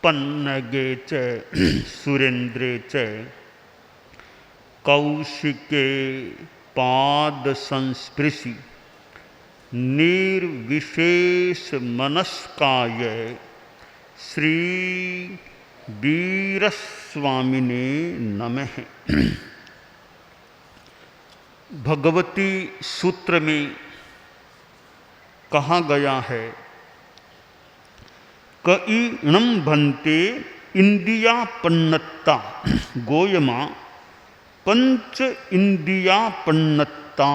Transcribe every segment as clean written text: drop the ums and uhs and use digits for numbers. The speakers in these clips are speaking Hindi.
पन्नगे च सुरेन्द्रे च कौशिके पाद संस्पृशि निर्विशेष मनस्काय श्री वीरस्वामिने नमः। भगवती सूत्र में कहा गया है कईणम भन्ते इंद्रियापन्नता गोयमा पंच इंद्रियापन्नता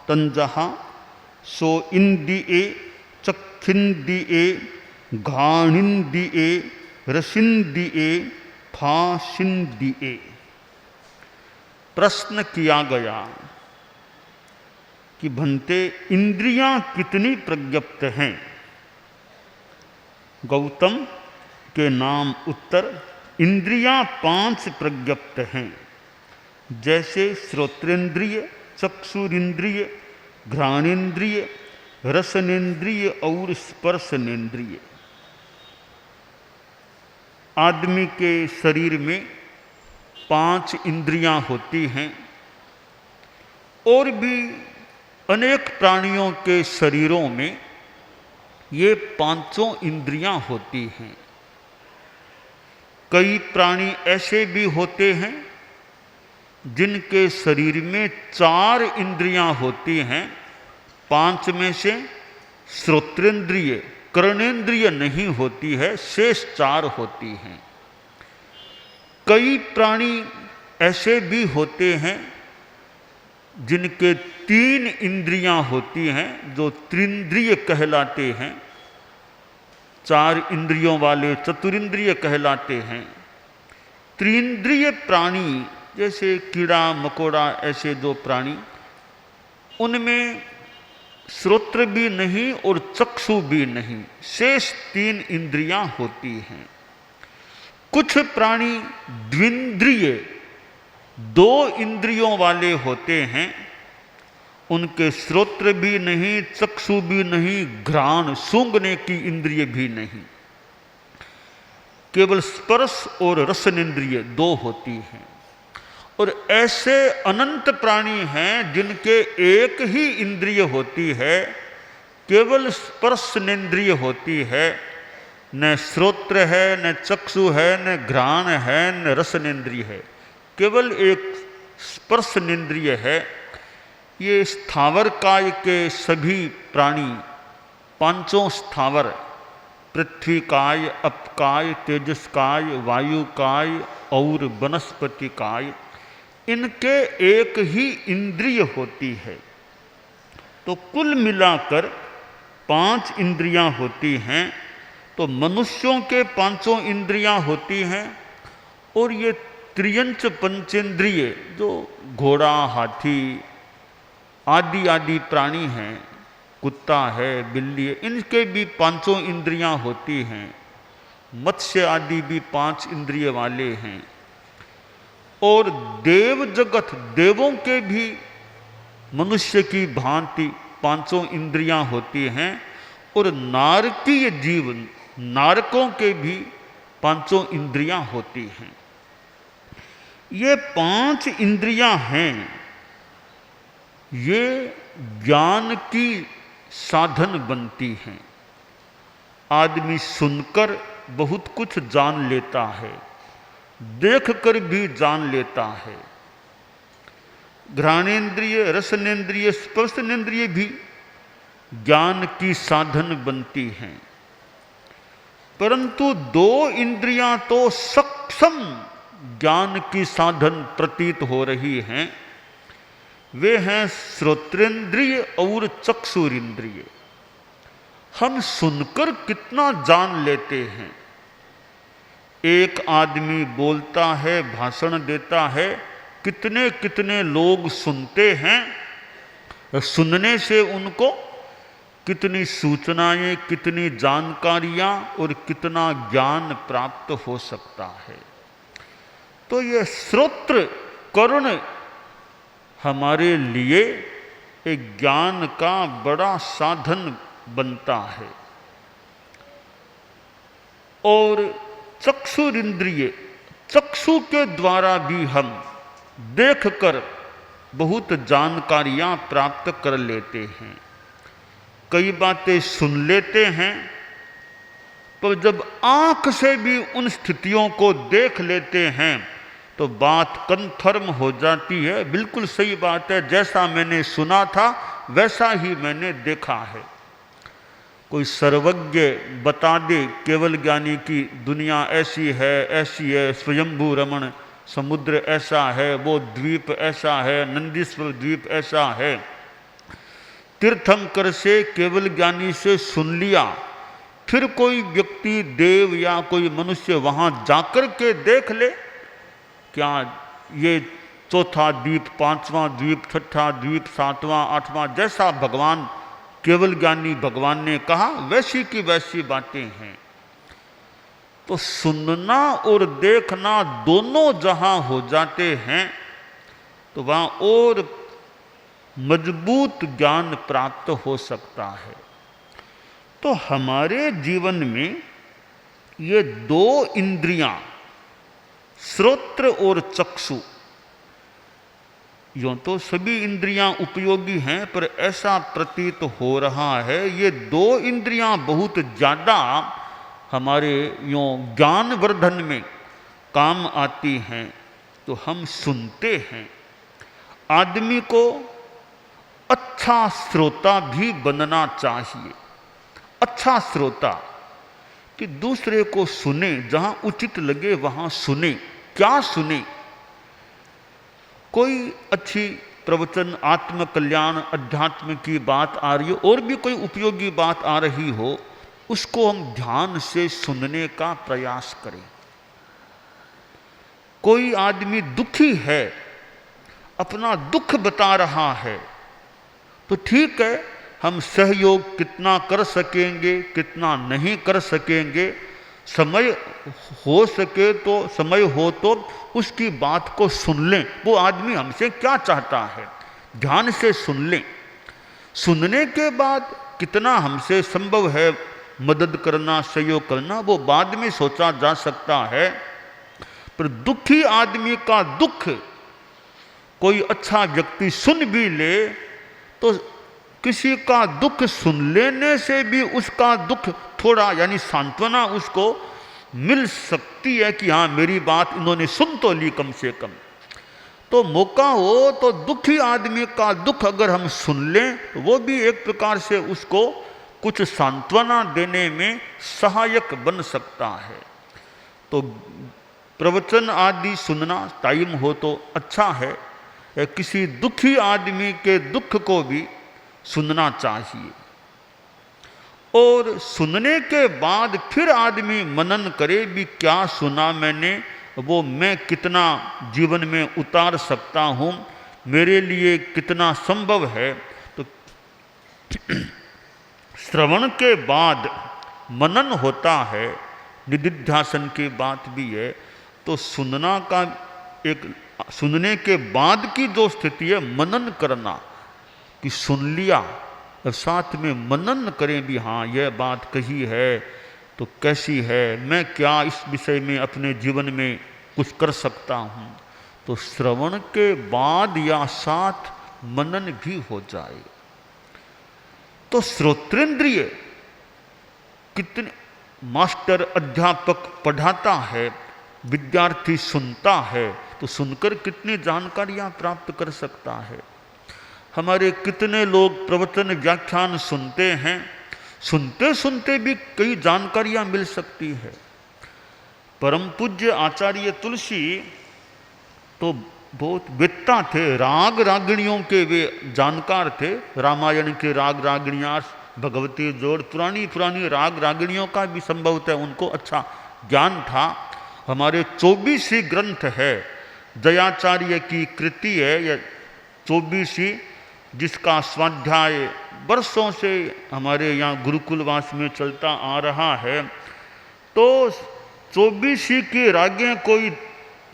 तंजहा सो इंद्रिये चक्षिंद्रिये घाणिंद्रिये रसिंद्रिये फासिंद्रिये। प्रश्न किया गया कि भन्ते इंद्रियां कितनी प्रज्ञप्त हैं। गौतम के नाम उत्तर इंद्रियां 5 प्रज्ञप्त हैं, जैसे श्रोत्रेंद्रिय, चक्षुरेंद्रिय, घ्राणेन्द्रिय, रसनेन्द्रिय और स्पर्शनेन्द्रिय। आदमी के शरीर में 5 इंद्रियां होती हैं और भी अनेक प्राणियों के शरीरों में ये 5 इंद्रियां होती हैं। कई प्राणी ऐसे भी होते हैं जिनके शरीर में 4 इंद्रियां होती हैं। 5 में से श्रोत्रेंद्रिय कर्णेंद्रिय नहीं होती है, शेष 4 होती हैं। कई प्राणी ऐसे भी होते हैं जिनके 3 इंद्रियां होती हैं, जो त्रिंद्रिय कहलाते हैं। 4 इंद्रियों वाले चतुरिंद्रिय कहलाते हैं। त्रिंद्रिय प्राणी जैसे कीड़ा मकोड़ा, ऐसे 2 प्राणी, उनमें श्रोत्र भी नहीं और चक्षु भी नहीं, शेष 3 इंद्रियां होती हैं। कुछ प्राणी द्विंद्रिय 2 इंद्रियों वाले होते हैं, उनके श्रोत्र भी नहीं, चक्षु भी नहीं, घ्राण सूंघने की इंद्रिय भी नहीं, केवल स्पर्श और रसनेन्द्रिय 2 होती हैं। और ऐसे अनंत प्राणी हैं जिनके एक ही इंद्रिय होती है, केवल स्पर्शनेन्द्रिय होती है, न श्रोत्र है, न चक्षु है, न घ्राण है, न रसनेन्द्रिय है, केवल एक स्पर्शनेन्द्रिय है। ये स्थावर काय के सभी प्राणी 5 स्थावर पृथ्वी काय, अपकाय, तेजसकाय, वायुकाय और वनस्पति काय, इनके एक ही इंद्रिय होती है। तो कुल मिलाकर 5 इंद्रियां होती हैं। तो मनुष्यों के 5 इंद्रियां होती हैं और ये त्रियंच पंचेंद्रिय जो घोड़ा, हाथी आदि आदि प्राणी हैं, कुत्ता है, बिल्ली है, इनके भी 5 इंद्रियां होती हैं। मत्स्य आदि भी 5 इंद्रिय वाले हैं। और देव जगत, देवों के भी मनुष्य की भांति 5 इंद्रियां होती हैं। और नारकीय जीव, नारकों के भी 5 इंद्रियां होती हैं। ये 5 इंद्रियां हैं, ये ज्ञान की साधन बनती हैं। आदमी सुनकर बहुत कुछ जान लेता है, देखकर भी जान लेता है। घ्राणेन्द्रिय, रसनेन्द्रिय, स्पर्शनेन्द्रिय भी ज्ञान की साधन बनती हैं। परंतु 2 इंद्रियां तो सक्षम ज्ञान की साधन प्रतीत हो रही हैं। वे हैं श्रोत्रेंद्रिय और चक्षुरेंद्रिय। हम सुनकर कितना जान लेते हैं। एक आदमी बोलता है, भाषण देता है, कितने कितने लोग सुनते हैं। सुनने से उनको कितनी सूचनाएं, कितनी जानकारियां और कितना ज्ञान प्राप्त हो सकता है। तो यह श्रोत्र कर्ण हमारे लिए एक ज्ञान का बड़ा साधन बनता है। और चक्षुरिंद्रिय, चक्षु के द्वारा भी हम देखकर बहुत जानकारियां प्राप्त कर लेते हैं। कई बातें सुन लेते हैं, पर जब आंख से भी उन स्थितियों को देख लेते हैं तो बात कन्फर्म हो जाती है। बिल्कुल सही बात है, जैसा मैंने सुना था वैसा ही मैंने देखा है। कोई सर्वज्ञ बता दे केवल ज्ञानी की दुनिया ऐसी है स्वयंभू रमण समुद्र ऐसा है, वो द्वीप ऐसा है, नंदीश्वर द्वीप ऐसा है, तीर्थंकर से केवल ज्ञानी से सुन लिया, फिर कोई व्यक्ति देव या कोई मनुष्य वहां जाकर के देख ले, क्या ये चौथा द्वीप, पांचवां द्वीप, छठा द्वीप, सातवां, आठवां, जैसा भगवान केवल ज्ञानी भगवान ने कहा वैसी की वैसी बातें हैं। तो सुनना और देखना दोनों जहां हो जाते हैं तो वहां और मजबूत ज्ञान प्राप्त हो सकता है। तो हमारे जीवन में ये दो इंद्रियां, श्रोत्र और चक्षु, यूं तो सभी इंद्रियां उपयोगी हैं, पर ऐसा प्रतीत हो रहा है ये दो इंद्रियां बहुत ज़्यादा हमारे यूं ज्ञान वर्धन में काम आती हैं। तो हम सुनते हैं। आदमी को अच्छा श्रोता भी बनना चाहिए। अच्छा श्रोता कि दूसरे को सुने, जहां उचित लगे वहां सुने। क्या सुने? कोई अच्छी प्रवचन, आत्म कल्याण, अध्यात्म की बात आ रही हो और भी कोई उपयोगी बात आ रही हो, उसको हम ध्यान से सुनने का प्रयास करें। कोई आदमी दुखी है, अपना दुख बता रहा है, तो ठीक है, हम सहयोग कितना कर सकेंगे, कितना नहीं कर सकेंगे, समय हो तो उसकी बात को सुन लें। वो आदमी हमसे क्या चाहता है, ध्यान से सुन लें। सुनने के बाद कितना हमसे संभव है मदद करना, सहयोग करना, वो बाद में सोचा जा सकता है। पर दुखी आदमी का दुख कोई अच्छा व्यक्ति सुन भी ले तो किसी का दुख सुन लेने से भी उसका दुख थोड़ा, यानी सांत्वना उसको मिल सकती है कि हाँ मेरी बात इन्होंने सुन तो ली कम से कम। तो मौका हो तो दुखी आदमी का दुख अगर हम सुन लें तो वो भी एक प्रकार से उसको कुछ सांत्वना देने में सहायक बन सकता है। तो प्रवचन आदि सुनना टाइम हो तो अच्छा है। किसी दुखी आदमी के दुख को भी सुनना चाहिए और सुनने के बाद फिर आदमी मनन करे भी क्या सुना मैंने, वो मैं कितना जीवन में उतार सकता हूँ, मेरे लिए कितना संभव है। तो श्रवण के बाद मनन होता है, निदिध्यासन की बात भी है। तो सुनना का एक, सुनने के बाद की जो स्थिति है मनन करना, कि सुन लिया और साथ में मनन करें भी हाँ यह बात कही है तो कैसी है, मैं क्या इस विषय में अपने जीवन में कुछ कर सकता हूँ। तो श्रवण के बाद या साथ मनन भी हो जाए। तो श्रोत्रेंद्रिय कितने, मास्टर अध्यापक पढ़ाता है, विद्यार्थी सुनता है, तो सुनकर कितनी जानकारियां प्राप्त कर सकता है। हमारे कितने लोग प्रवचन व्याख्यान सुनते हैं, सुनते सुनते भी कई जानकारियां मिल सकती है। परम पूज्य आचार्य तुलसी तो बहुत वेत्ता थे, राग रागिणियों के वे जानकार थे। रामायण के राग रागिणियां, भगवती जोड़, पुरानी पुरानी राग रागिणियों का भी संभवतः उनको अच्छा ज्ञान था। हमारे 24 ग्रंथ है, जयाचार्य की कृति है यह 24, जिसका स्वाध्याय वर्षों से हमारे यहाँ गुरुकुलवास में चलता आ रहा है। तो 24 की रागें कोई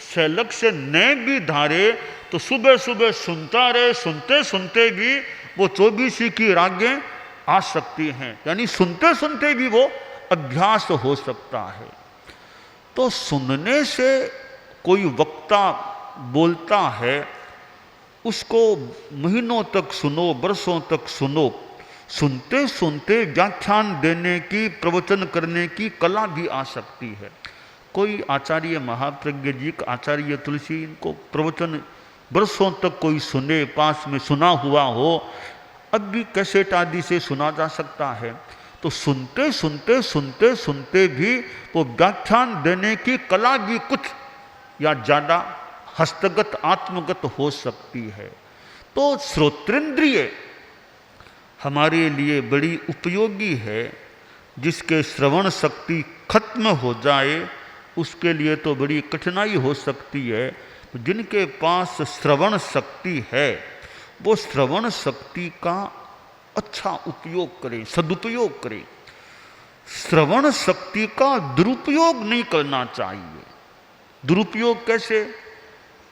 सलग से न भी धारे तो सुबह सुबह सुनता रहे, सुनते सुनते भी वो 24 की रागें आ सकती हैं, यानी सुनते सुनते भी वो अभ्यास हो सकता है। तो सुनने से कोई वक्ता बोलता है, उसको महीनों तक सुनो, बरसों तक सुनो, सुनते सुनते व्याख्यान देने की, प्रवचन करने की कला भी आ सकती है। कोई आचार्य महाप्रज्ञ जी, आचार्य तुलसी, इनको प्रवचन बरसों तक कोई सुने, पास में सुना हुआ हो, अब भी कैसेट आदि से सुना जा सकता है। तो सुनते सुनते सुनते सुनते भी वो व्याख्यान देने की कला भी कुछ या ज़्यादा हस्तगत, आत्मगत हो सकती है। तो श्रोत्रेंद्रिय हमारे लिए बड़ी उपयोगी है। जिसके श्रवण शक्ति खत्म हो जाए उसके लिए तो बड़ी कठिनाई हो सकती है। जिनके पास श्रवण शक्ति है वो श्रवण शक्ति का अच्छा उपयोग करें, सदुपयोग करें। श्रवण शक्ति का दुरुपयोग नहीं करना चाहिए। दुरुपयोग कैसे?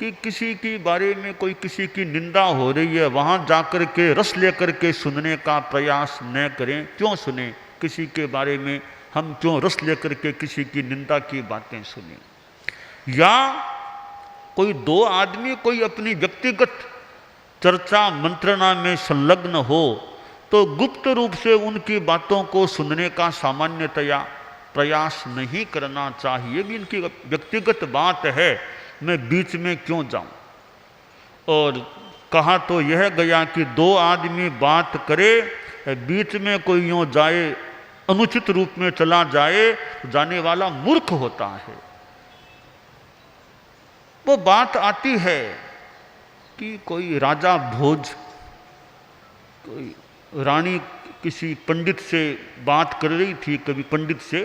कि किसी के बारे में कोई किसी की निंदा हो रही है, वहाँ जाकर के रस लेकर के सुनने का प्रयास न करें। क्यों सुने किसी के बारे में? हम क्यों रस लेकर के किसी की निंदा की बातें सुने? या कोई दो आदमी कोई अपनी व्यक्तिगत चर्चा मंत्रणा में संलग्न हो तो गुप्त रूप से उनकी बातों को सुनने का सामान्यतया प्रयास नहीं करना चाहिए। भी इनकी व्यक्तिगत बात है, मैं बीच में क्यों जाऊं। और कहा तो यह गया कि दो आदमी बात करे, बीच में कोई यूँ जाए, अनुचित रूप में चला जाए, जाने वाला मूर्ख होता है। वो बात आती है कि कोई राजा भोज, कोई रानी किसी पंडित से बात कर रही थी, कभी पंडित से,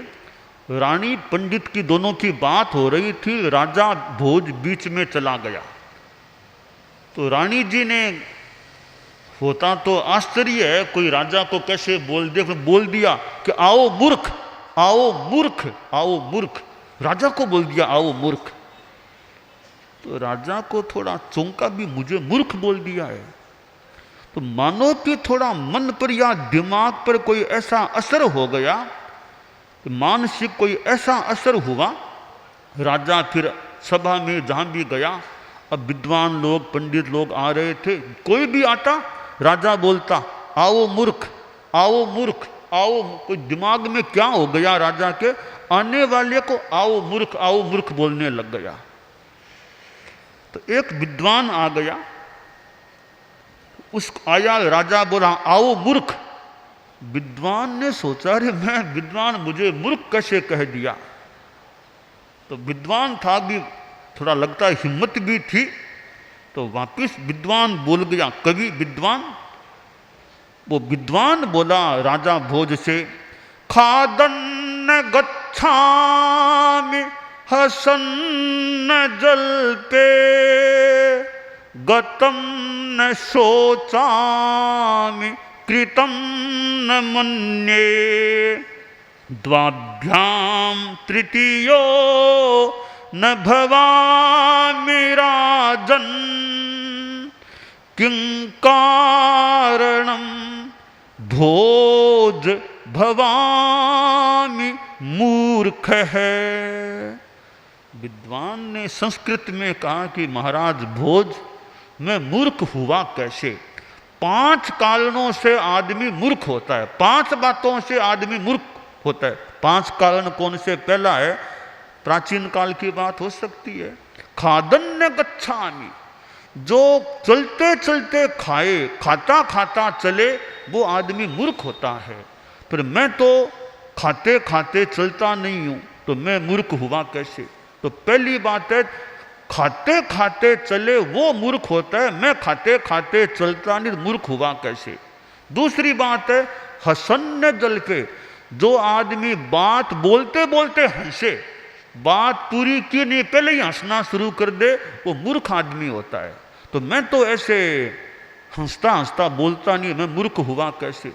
रानी पंडित की दोनों की बात हो रही थी, राजा भोज बीच में चला गया। तो रानी जी ने, होता तो आश्चर्य है कोई राजा को कैसे बोल दिया कि आओ मूर्ख, आओ मूर्ख, आओ मूर्ख। राजा को बोल दिया आओ मूर्ख। तो राजा को थोड़ा चौंका भी, मुझे मूर्ख बोल दिया है। तो मानो कि थोड़ा मन पर या दिमाग पर कोई ऐसा असर हो गया, मानसिक कोई ऐसा असर हुआ। राजा फिर सभा में जहाँ भी गया, अब विद्वान लोग, पंडित लोग आ रहे थे, कोई भी आता राजा बोलता आओ मूर्ख, आओ मूर्ख, आओ। कोई दिमाग में क्या हो गया राजा के, आने वाले को आओ मूर्ख बोलने लग गया। तो एक विद्वान आ गया, उस आया, राजा बोला आओ मूर्ख। विद्वान ने सोचा रे मैं विद्वान, मुझे मूर्ख कैसे कह दिया। तो विद्वान था भी, थोड़ा लगता है हिम्मत भी थी, तो वापिस विद्वान बोल गया, कवि विद्वान। वो विद्वान बोला राजा भोज से, खादन्न गच्छामि हसन्न जल्पे, गतम न शोचामि कृतं न मन्ये, द्वाभ्यां तृतीयो न भवामि राजन्, किं कारणं भोज भवामि मूर्ख है। विद्वान ने संस्कृत में कहा कि महाराज भोज, मैं मूर्ख हुआ कैसे? 5 कारणों से आदमी मूर्ख होता है, 5 बातों से आदमी मूर्ख होता है। 5 कारण कौन से? पहला है, प्राचीन काल की बात हो सकती है, खादन्न गच्छामि, जो चलते चलते खाए, खाता खाता चले, वो आदमी मूर्ख होता है। फिर मैं तो खाते खाते चलता नहीं हूं, तो मैं मूर्ख हुआ कैसे? तो पहली बात है, खाते खाते चले वो मूर्ख होता है, मैं खाते खाते चलता नहीं, मूर्ख हुआ कैसे? दूसरी बात है, हसन्न जल पे, जो आदमी बात बोलते बोलते हंसे, बात पूरी की नहीं पहले ही हंसना शुरू कर दे, वो मूर्ख आदमी होता है। तो मैं तो ऐसे हंसता हंसता बोलता नहीं, मैं मूर्ख हुआ कैसे?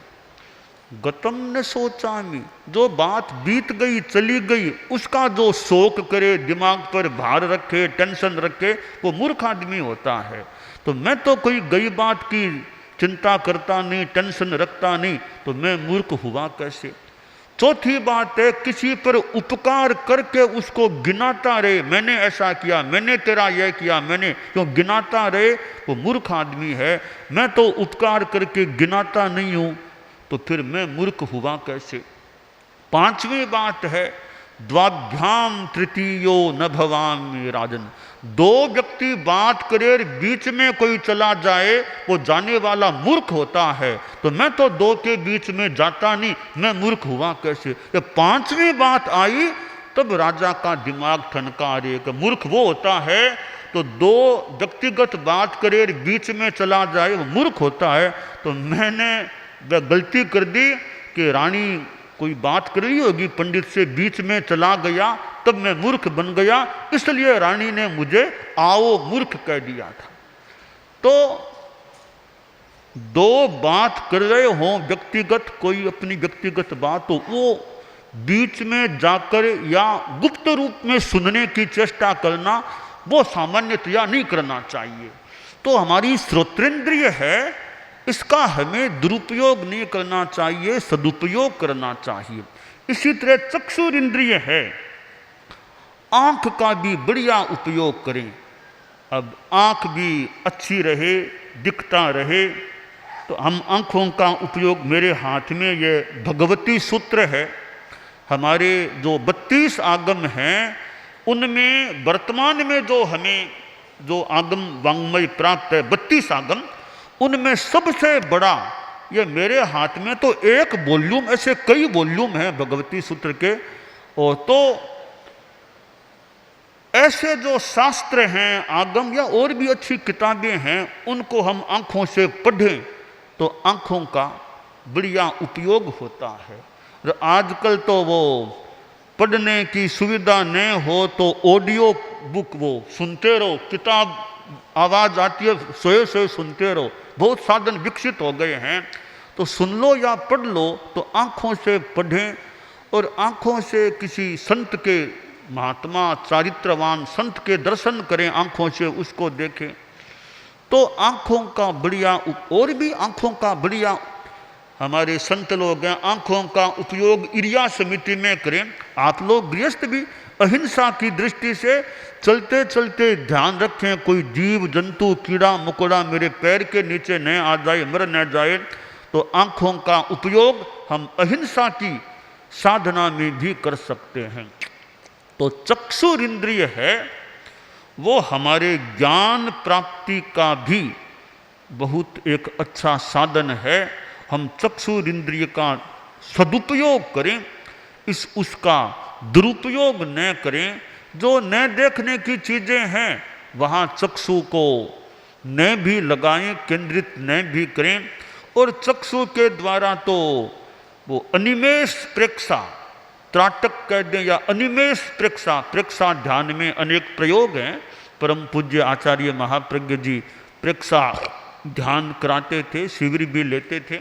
गतम न सोचामी, जो बात बीत गई चली गई उसका जो शोक करे, दिमाग पर भार रखे, टेंशन रखे, वो मूर्ख आदमी होता है। तो मैं तो कोई गई बात की चिंता करता नहीं, टेंशन रखता नहीं, तो मैं मूर्ख हुआ कैसे? चौथी बात है, किसी पर उपकार करके उसको गिनाता रहे, मैंने ऐसा किया, मैंने तेरा यह किया, मैंने, क्यों गिनाता रहे वो मूर्ख आदमी है। मैं तो उपकार करके गिनाता नहीं हूं, तो फिर मैं मूर्ख हुआ कैसे। पांचवी बात है, द्वाभ्याम तृतीयो न भवामि राजन। दो व्यक्ति बात करे, बीच में कोई चला जाए, वो जाने वाला मूर्ख होता है, तो मैं तो दो के बीच में जाता नहीं, मैं मूर्ख हुआ कैसे। ये पांचवी बात आई तब राजा का दिमाग ठनका। अरे मूर्ख वो होता है तो दो व्यक्तिगत बात करे, बीच में चला जाए, वो मूर्ख होता है। तो मैंने गलती कर दी कि रानी कोई बात कर रही होगी पंडित से, बीच में चला गया, तब मैं मूर्ख बन गया, इसलिए रानी ने मुझे आओ मूर्ख कह दिया था। तो दो बात कर रहे हो व्यक्तिगत, कोई अपनी व्यक्तिगत बात, तो वो बीच में जाकर या गुप्त रूप में सुनने की चेष्टा करना, वो सामान्यतया नहीं करना चाहिए। तो हमारी श्रोत्रेंद्रिय है, इसका हमें दुरुपयोग नहीं करना चाहिए, सदुपयोग करना चाहिए। इसी तरह चक्षुर इंद्रिय है, आंख का भी बढ़िया उपयोग करें। अब आंख भी अच्छी रहे, दिखता रहे, तो हम आंखों का उपयोग, मेरे हाथ में ये भगवती सूत्र है, हमारे जो 32 आगम हैं उनमें वर्तमान में जो हमें जो आगम वांग्मय प्राप्त है 32 आगम, उनमें सबसे बड़ा ये मेरे हाथ में तो एक वॉल्यूम, ऐसे कई वॉल्यूम हैं भगवती सूत्र के। और तो ऐसे जो शास्त्र हैं, आगम या और भी अच्छी किताबें हैं, उनको हम आंखों से पढ़ें तो आंखों का बढ़िया उपयोग होता है। और आजकल तो वो पढ़ने की सुविधा नहीं हो तो ऑडियो बुक वो सुनते रहो, किताब आवाज आती है, सोए सोए सुनते रहो, बहुत साधन विकसित हो गए हैं। तो सुन लो या पढ़ लो, तो आंखों से पढ़ें और आंखों से किसी संत के, महात्मा चारित्रवान संत के दर्शन करें, आंखों से उसको देखें। तो आंखों का बढ़िया, और भी आंखों का बढ़िया, हमारे संत लोग हैं, आंखों का उपयोग इरिया समिति में करें। आप लोग गृहस्थ भी अहिंसा की दृष्टि से चलते चलते ध्यान रखें, कोई जीव जंतु कीड़ा मकोड़ा मेरे पैर के नीचे न आ जाए, मर न जाए। तो आंखों का उपयोग हम अहिंसा की साधना में भी कर सकते हैं। तो चक्षुर इंद्रिय है, वो हमारे ज्ञान प्राप्ति का भी बहुत एक अच्छा साधन है। हम चक्षुर इंद्रिय का सदुपयोग करें, उसका दुरुपयोग न करें। जो न देखने की चीज़ें हैं वहाँ चक्षु को न भी लगाएं, केंद्रित न भी करें। और चक्षु के द्वारा तो वो अनिमेष प्रेक्षा, त्राटक कह दें या अनिमेष प्रेक्षा, प्रेक्षा ध्यान में अनेक प्रयोग हैं। परम पूज्य आचार्य महाप्रज्ञ जी प्रेक्षा ध्यान कराते थे, शिविर भी लेते थे।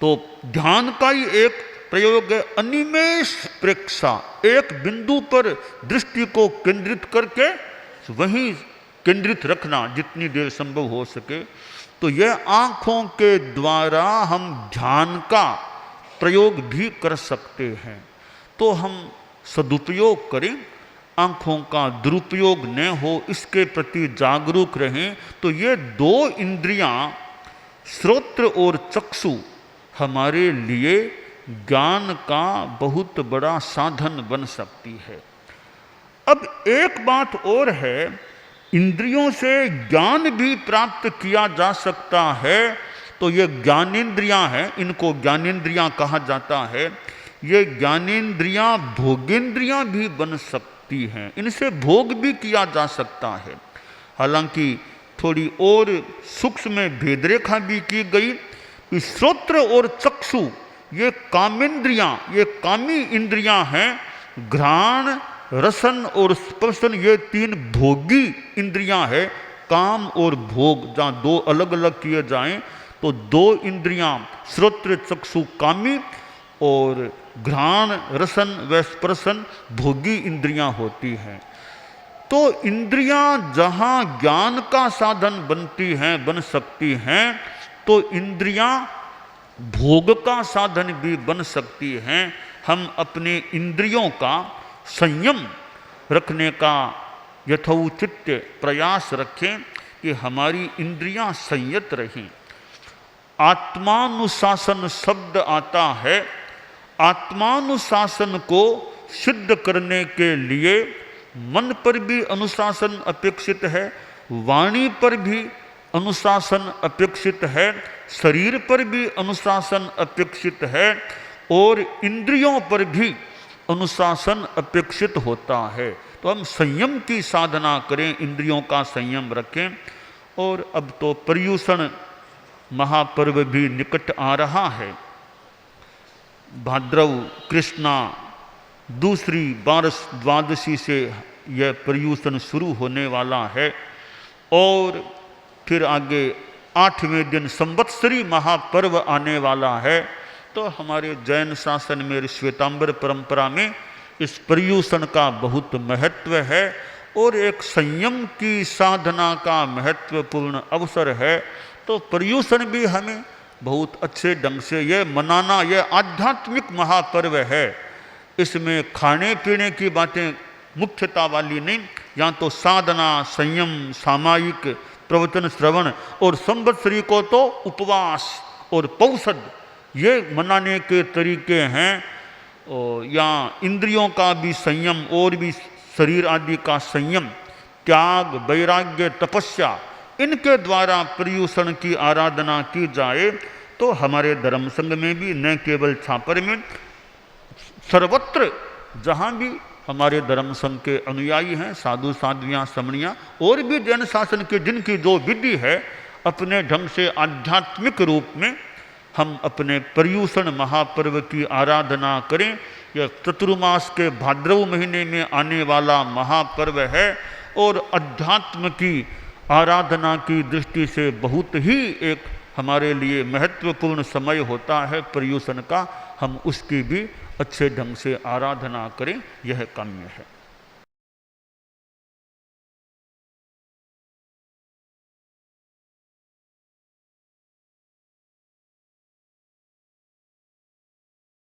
तो ध्यान का ही एक प्रयोग है अनिमेष प्रेक्षा, एक बिंदु पर दृष्टि को केंद्रित करके वहीं केंद्रित रखना जितनी देर संभव हो सके। तो यह आँखों के द्वारा हम ध्यान का प्रयोग भी कर सकते हैं। तो हम सदुपयोग करें, आँखों का दुरुपयोग न हो, इसके प्रति जागरूक रहें। तो ये दो इंद्रियां, श्रोत्र और चक्षु, हमारे लिए ज्ञान का बहुत बड़ा साधन बन सकती है। अब एक बात और है, इंद्रियों से ज्ञान भी प्राप्त किया जा सकता है। तो ये ज्ञानेंद्रियां हैं, इनको ज्ञानेंद्रियां कहा जाता है। ये ज्ञानेंद्रियां भोगेंद्रियां भी बन सकती हैं, इनसे भोग भी किया जा सकता है। हालांकि थोड़ी और सूक्ष्म भेदरेखा भी की गई कि श्रोत्र और चक्षु ये कामेंद्रियां, ये कामी इंद्रियां हैं। घ्राण, रसन और स्पर्शन ये तीन भोगी इंद्रियां हैं। काम और भोग जहाँ दो अलग अलग किए जाएं तो दो इंद्रियां श्रोत्र चक्षु कामी और घ्राण, रसन व स्पर्शन भोगी इंद्रियां होती हैं। तो इंद्रियां जहाँ ज्ञान का साधन बनती हैं, बन सकती हैं, तो इंद्रियां भोग का साधन भी बन सकती हैं। हम अपने इंद्रियों का संयम रखने का यथोचित प्रयास रखें कि हमारी इंद्रियां संयत रहें। आत्मानुशासन शब्द आता है। आत्मानुशासन को सिद्ध करने के लिए मन पर भी अनुशासन अपेक्षित है, वाणी पर भी अनुशासन अपेक्षित है, शरीर पर भी अनुशासन अपेक्षित है और इंद्रियों पर भी अनुशासन अपेक्षित होता है। तो हम संयम की साधना करें, इंद्रियों का संयम रखें। और अब तो पर्युषण महापर्व भी निकट आ रहा है। भाद्रव कृष्णा दूसरी बारस द्वादशी से यह पर्युषण शुरू होने वाला है और फिर आगे 8वें दिन संवत्सरी महापर्व आने वाला है। तो हमारे जैन शासन में श्वेतांबर परंपरा में इस पर्युषण का बहुत महत्व है और एक संयम की साधना का महत्वपूर्ण अवसर है। तो पर्युषण भी हमें बहुत अच्छे ढंग से ये मनाना, यह आध्यात्मिक महापर्व है। इसमें खाने पीने की बातें मुख्यता वाली नहीं, यहाँ तो साधना, संयम, सामायिक प्रवचन श्रवण और संवत्सरी को तो उपवास और पौषध ये मनाने के तरीके हैं। यहाँ इंद्रियों का भी संयम और भी शरीर आदि का संयम, त्याग, वैराग्य, तपस्या, इनके द्वारा पर्युषण की आराधना की जाए तो हमारे धर्म संघ में भी, न केवल छापर में, सर्वत्र जहाँ भी हमारे धर्म संघ के अनुयायी हैं, साधु साध्वियाँ समणियाँ और भी जैन शासन के जिनकी जो विधि है, अपने ढंग से आध्यात्मिक रूप में हम अपने पर्युषण महापर्व की आराधना करें। यह चतुर्मास के भाद्रव महीने में आने वाला महापर्व है और अध्यात्म की आराधना की दृष्टि से बहुत ही एक हमारे लिए महत्वपूर्ण समय होता है पर्युषण का। हम उसकी भी अच्छे ढंग से आराधना करें, यह काम्य है।